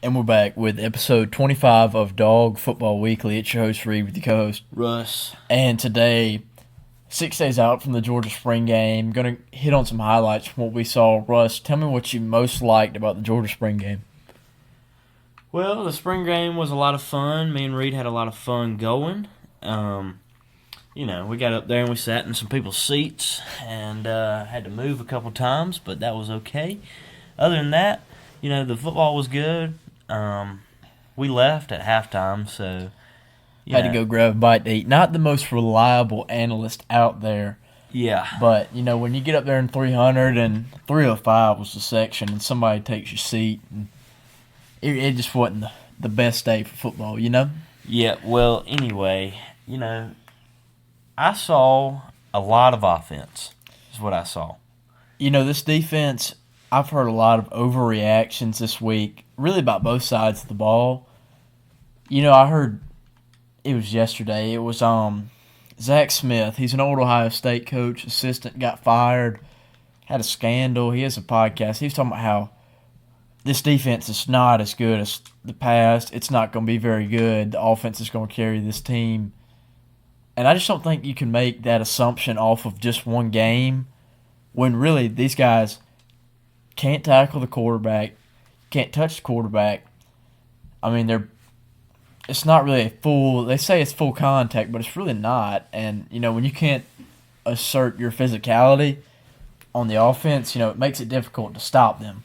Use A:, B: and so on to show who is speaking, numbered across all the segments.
A: And we're back with episode 25 of Dawg Football Weekly. It's your host, Reed, with your co-host,
B: Russ.
A: And today, 6 days out from the Georgia spring game, going to hit on some highlights from what we saw. Russ, tell me what you most liked about the Georgia spring game.
B: Well, the spring game was a lot of fun. Me and Reed had a lot of fun going. We got up there and we sat in some people's seats and had to move a couple times, but that was okay. Other than that, the football was good. We left at halftime, so
A: Had to go grab a bite to eat. Not the most reliable analyst out there,
B: yeah.
A: but, when you get up there in 300 and 305 was the section and somebody takes your seat, and it just wasn't the best day for football,
B: Yeah, well, anyway, I saw a lot of offense, is what I saw.
A: This defense, I've heard a lot of overreactions this week, really about both sides of the ball. I heard it was yesterday. It was Zach Smith. He's an old Ohio State coach, assistant, got fired, had a scandal. He has a podcast. He was talking about how this defense is not as good as the past. It's not going to be very good. The offense is going to carry this team. And I just don't think you can make that assumption off of just one game when really these guys can't tackle the quarterback, can't touch the quarterback. I mean, it's not really a full – they say it's full contact, but it's really not. And, when you can't assert your physicality on the offense, it makes it difficult to stop them.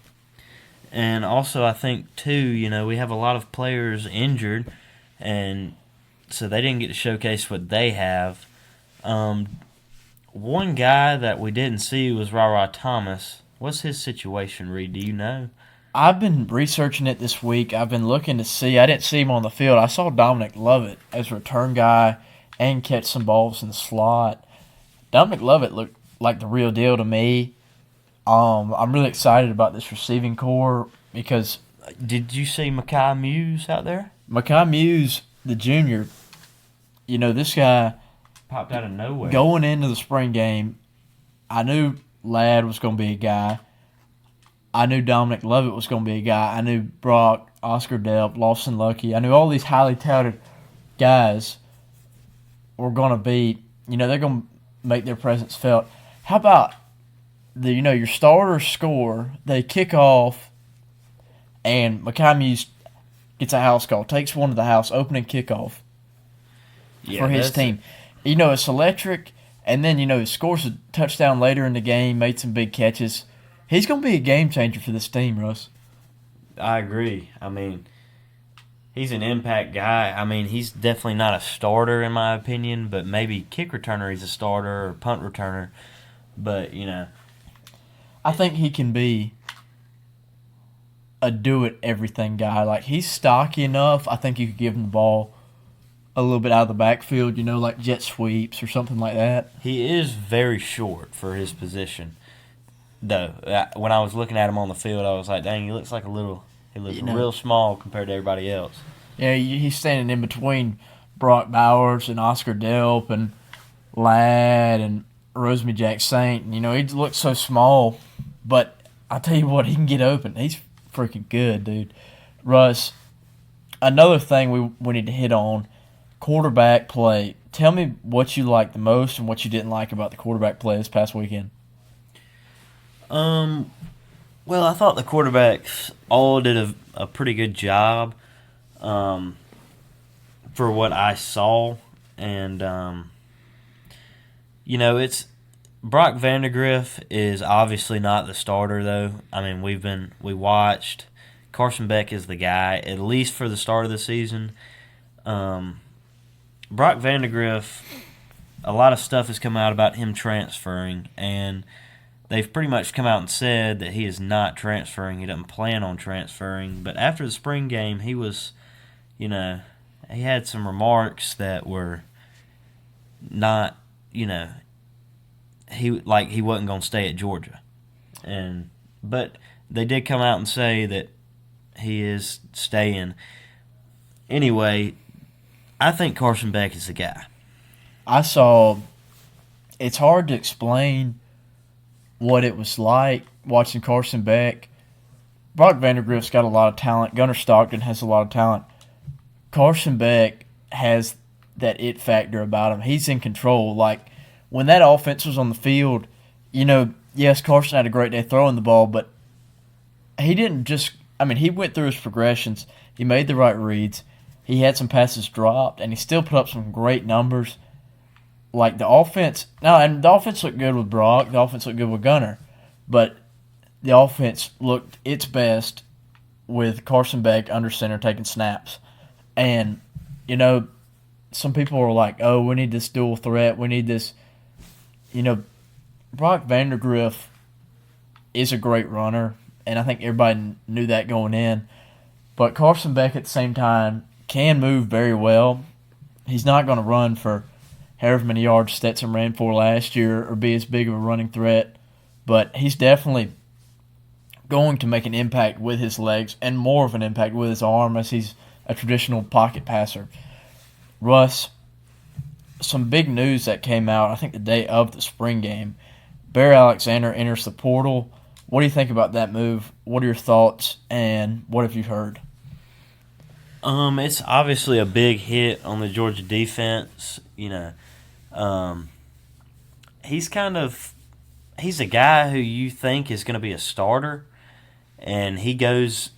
B: And also, I think, too, we have a lot of players injured, and so they didn't get to showcase what they have. One guy that we didn't see was Ra Thomas. What's his situation, Reed? Do you know?
A: I've been researching it this week. I've been looking to see. I didn't see him on the field. I saw Dominic Lovett as a return guy and catch some balls in the slot. Dominic Lovett looked like the real deal to me. I'm really excited about this receiving core because
B: Did you see Mekhi Muse out there?
A: Mekhi Muse, the junior, this guy
B: Popped out of nowhere.
A: going into the spring game, I knew Ladd was going to be a guy. I knew Dominic Lovett was going to be a guy. I knew Brock, Oscar Delp, Lawson Lucky. I knew all these highly touted guys were going to be, they're going to make their presence felt. How about your starters score, they kick off, and Mekhi Muse gets a house call, takes one to the house, opening kickoff for his team. It's electric, and then, he scores a touchdown later in the game, made some big catches. He's going to be a game changer for this team, Russ.
B: I agree. I mean, he's an impact guy. I mean, he's definitely not a starter in my opinion, but maybe kick returner he's a starter or punt returner. But,
A: I think he can be a do-it-everything guy. Like, he's stocky enough. I think you could give him the ball a little bit out of the backfield, like jet sweeps or something like that.
B: he is very short for his position. Though, when I was looking at him on the field, I was like, dang, he looks real small compared to everybody else.
A: Yeah, he's standing in between Brock Bowers and Oscar Delp and Ladd and Rosemary Jack Saint. He looks so small, but I tell you what, he can get open. He's freaking good, dude. Russ, another thing we need to hit on, quarterback play. Tell me what you liked the most and what you didn't like about the quarterback play this past weekend.
B: Well, I thought the quarterbacks all did a pretty good job for what I saw. And, it's Brock Vandegrift is obviously not the starter, though. I mean, we watched. Carson Beck is the guy, at least for the start of the season. Brock Vandegrift, a lot of stuff has come out about him transferring, and they've pretty much come out and said that he is not transferring. He doesn't plan on transferring. But after the spring game, he was, he had some remarks that were not, he wasn't going to stay at Georgia. But they did come out and say that he is staying. Anyway, I think Carson Beck is the guy.
A: It's hard to explain what it was like watching Carson Beck Brock Vandergrift's got a lot of talent. Gunnar Stockton has a lot of talent. Carson Beck has that it factor about him. He's in control. Like, when that offense was on the field, yes, Carson had a great day throwing the ball, but he didn't just – he went through his progressions. He made the right reads. He had some passes dropped, and he still put up some great numbers. Like, the offense – and the offense looked good with Brock. The offense looked good with Gunnar. But the offense looked its best with Carson Beck under center taking snaps. And, some people were like, oh, we need this dual threat. We need this. Brock Vandegrift is a great runner, and I think everybody knew that going in. But Carson Beck at the same time can move very well. He's not going to run for however many yards Stetson ran for last year or be as big of a running threat. But he's definitely going to make an impact with his legs and more of an impact with his arm as he's a traditional pocket passer. Russ, some big news that came out, I think the day of the spring game. Bear Alexander enters the portal. What do you think about that move? What are your thoughts, and what have you heard?
B: It's obviously a big hit on the Georgia defense. He's a guy who you think is going to be a starter, and he goes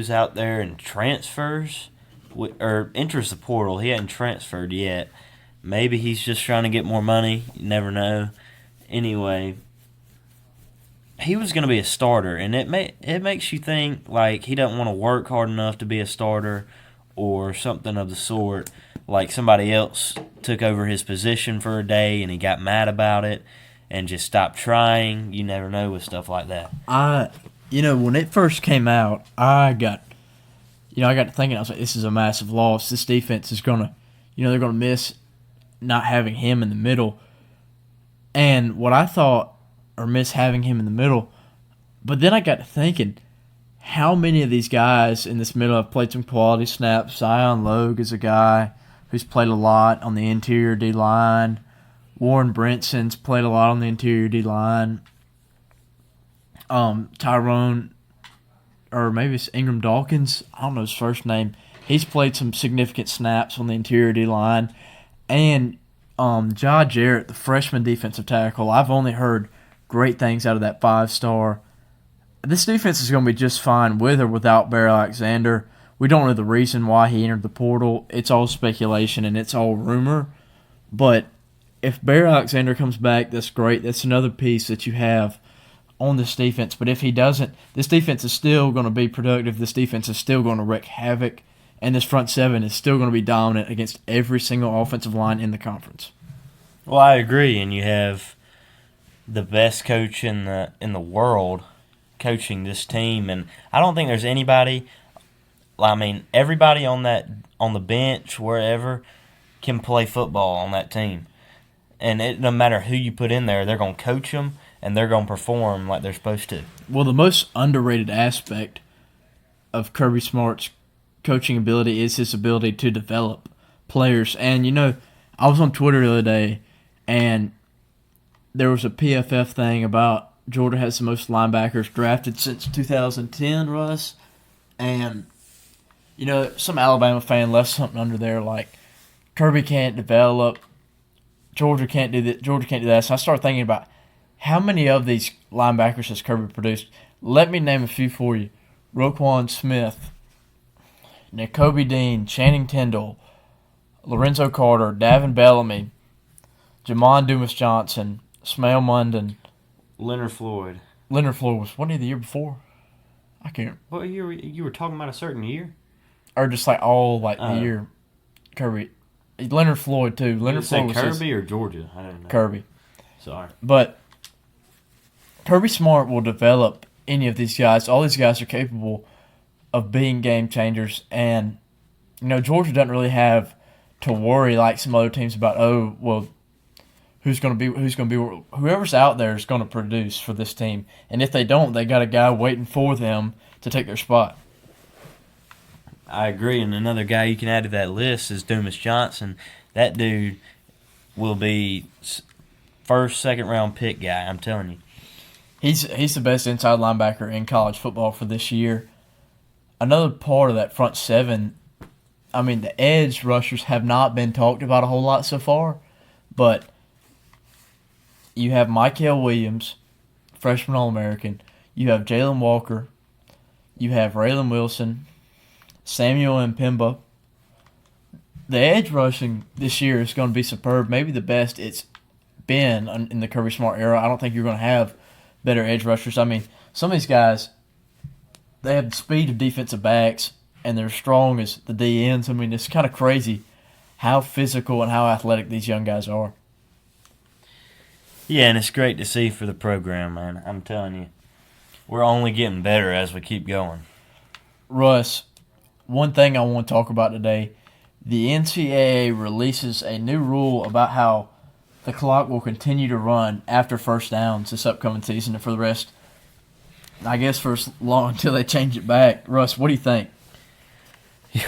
B: out there and transfers or enters the portal. He hadn't transferred yet. Maybe he's just trying to get more money. You never know. Anyway, he was going to be a starter, and it makes you think like he doesn't want to work hard enough to be a starter or something of the sort. Like somebody else took over his position for a day and he got mad about it and just stopped trying. You never know with stuff like that.
A: When it first came out, I got to thinking, I was like, this is a massive loss. This defense is going to, they're going to miss not having him in the middle. And what I thought, or miss having him in the middle, but then I got to thinking, how many of these guys in this middle have played some quality snaps? Zion Logue is a guy who's played a lot on the interior D-line. Warren Brinson's played a lot on the interior D-line. Tyrone, or maybe it's Ingram Dawkins, I don't know his first name. He's played some significant snaps on the interior D-line. And Jai Jarrett, the freshman defensive tackle, I've only heard great things out of that 5-star. This defense is going to be just fine with or without Bear Alexander. We don't know the reason why he entered the portal. It's all speculation and it's all rumor. But if Bear Alexander comes back, that's great. That's another piece that you have on this defense. But if he doesn't, this defense is still going to be productive. This defense is still going to wreak havoc. And this front seven is still going to be dominant against every single offensive line in the conference.
B: Well, I agree. And you have the best coach in the world coaching this team. And I don't think there's anybody – everybody on the bench, wherever, can play football on that team. And it no matter who you put in there, they're going to coach them and they're going to perform like they're supposed to.
A: Well, the most underrated aspect of Kirby Smart's coaching ability is his ability to develop players. And, I was on Twitter the other day, and there was a PFF thing about Georgia has the most linebackers drafted since 2010, Russ. And, some Alabama fan left something under there like, Kirby can't develop, Georgia can't do that, Georgia can't do that. So I started thinking about how many of these linebackers has Kirby produced. Let me name a few for you. Roquan Smith, Nakobe Dean, Channing Tindall, Lorenzo Carter, Davin Bellamy, Jamon Dumas-Johnson, Smail Munden,
B: Leonard Floyd.
A: Leonard Floyd was, wasn't he the year before? I can't.
B: What year you were talking about? A certain year,
A: or just like all the year. Kirby, Leonard Floyd too. Leonard Floyd was
B: Kirby or Georgia? I don't know.
A: Kirby.
B: Sorry,
A: but Kirby Smart will develop any of these guys. All these guys are capable of being game changers, and Georgia doesn't really have to worry like some other teams about. Oh well. Who's going to be whoever's out there is going to produce for this team, and if they don't, they got a guy waiting for them to take their spot.
B: I agree, and another guy you can add to that list is Dumas-Johnson. That dude will be first, second round pick guy. I'm telling you.
A: He's the best inside linebacker in college football for this year. Another part of that front seven, I mean, the edge rushers have not been talked about a whole lot so far, but you have Mykel Williams, freshman All-American. You have Jalen Walker. You have Raylan Wilson, Samuel Mpemba. The edge rushing this year is going to be superb, maybe the best it's been in the Kirby Smart era. I don't think you're going to have better edge rushers. I mean, some of these guys, they have the speed of defensive backs, and they're strong as the DNs. I mean, it's kind of crazy how physical and how athletic these young guys are.
B: Yeah, and it's great to see for the program, man. I'm telling you, we're only getting better as we keep going.
A: Russ, one thing I want to talk about today, the NCAA releases a new rule about how the clock will continue to run after first downs this upcoming season and for the rest, I guess, for as long until they change it back. Russ, what do you think?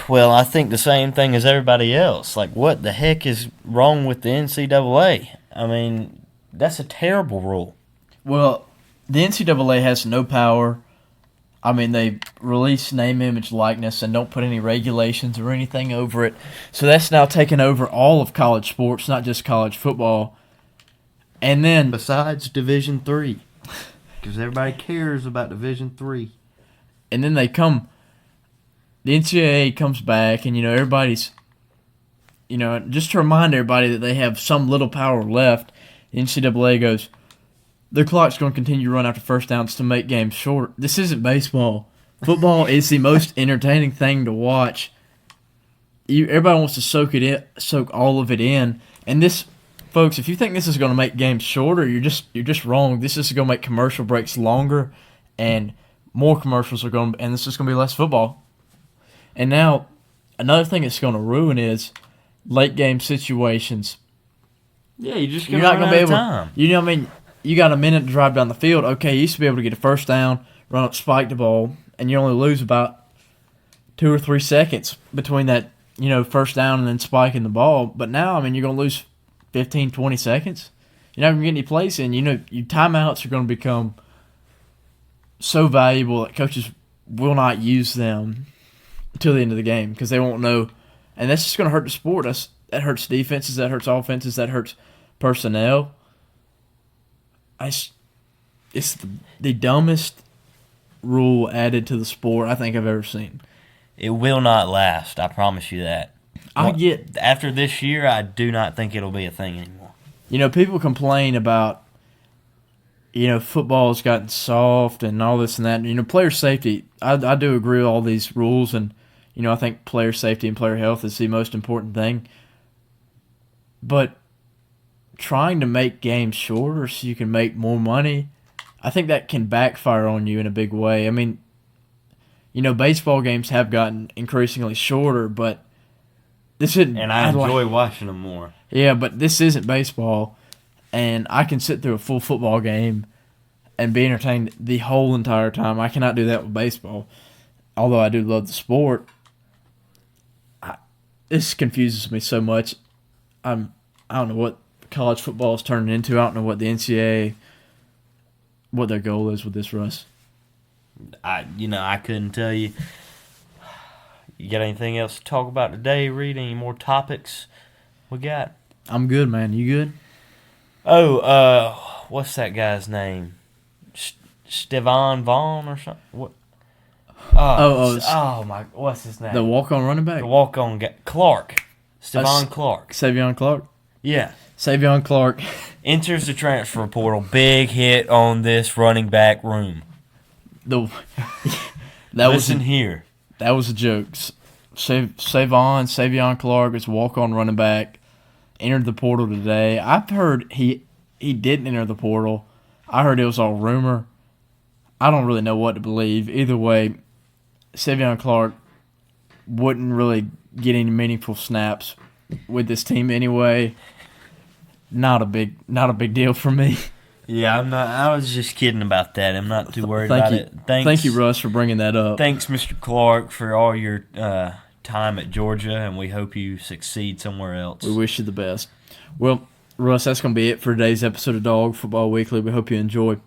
B: Well, I think the same thing as everybody else. Like, what the heck is wrong with the NCAA? I mean, that's a terrible rule.
A: Well, the NCAA has no power. I mean, they release name, image, likeness, and don't put any regulations or anything over it. So that's now taken over all of college sports, not just college football. And then,
B: Besides Division III, because everybody cares about Division III.
A: And then the NCAA comes back, and, everybody's, just to remind everybody that they have some little power left, the NCAA goes, the clock's going to continue to run after first downs to make games short. This isn't baseball. Football is the most entertaining thing to watch. Everybody wants to soak all of it in. And this, folks, if you think this is going to make games shorter, you're just wrong. This is going to make commercial breaks longer, and more commercials are going, and this is going to be less football. And now, another thing it's going to ruin is late game situations.
B: Yeah, you're not going to be able. Time.
A: You know what I mean? You got a minute to drive down the field. Okay, you used to be able to get a first down, run up, spike the ball, and you only lose about 2 or 3 seconds between that, first down and then spiking the ball. But now, I mean, you're going to lose 15, 20 seconds. You're not going to get any plays in. Your timeouts are going to become so valuable that coaches will not use them until the end of the game because they won't know. And that's just going to hurt the sport. That hurts defenses. That hurts offenses. That hurts personnel. It's the dumbest rule added to the sport I think I've ever seen.
B: It will not last. I promise you that. After this year, I do not think it'll be a thing anymore.
A: People complain about, football's gotten soft and all this and that. Player safety, I do agree with all these rules, and, I think player safety and player health is the most important thing. But trying to make games shorter so you can make more money, I think that can backfire on you in a big way. I mean, baseball games have gotten increasingly shorter, but this isn't.
B: And I enjoy watching them more.
A: Yeah, but this isn't baseball, and I can sit through a full football game and be entertained the whole entire time. I cannot do that with baseball, although I do love the sport. This confuses me so much. I don't know what college football is turning into. I don't know what the NCAA, what their goal is with this, Russ.
B: I couldn't tell you. You got anything else to talk about today, Reed? Any more topics we got?
A: I'm good, man. You good?
B: Oh, what's that guy's name? Stevan Vaughn or something? What? Oh my! What's his name?
A: The walk-on running back.
B: The walk-on guy, Clark. Stevan Clark.
A: Savion Clark.
B: Yeah.
A: Savion Clark
B: enters the transfer portal. Big hit on this running back room. Listen here.
A: That was a joke. Savion Clark is walk-on running back. Entered the portal today. I've heard he didn't enter the portal. I heard it was all rumor. I don't really know what to believe. Either way, Savion Clark wouldn't really get any meaningful snaps with this team anyway. Not a big deal for me.
B: Yeah, I'm not. I was just kidding about that. I'm not too worried about it.
A: Thank you, Russ, for bringing that up.
B: Thanks, Mr. Clark, for all your time at Georgia, and we hope you succeed somewhere else.
A: We wish you the best. Well, Russ, that's going to be it for today's episode of Dawg Football Weekly. We hope you enjoy.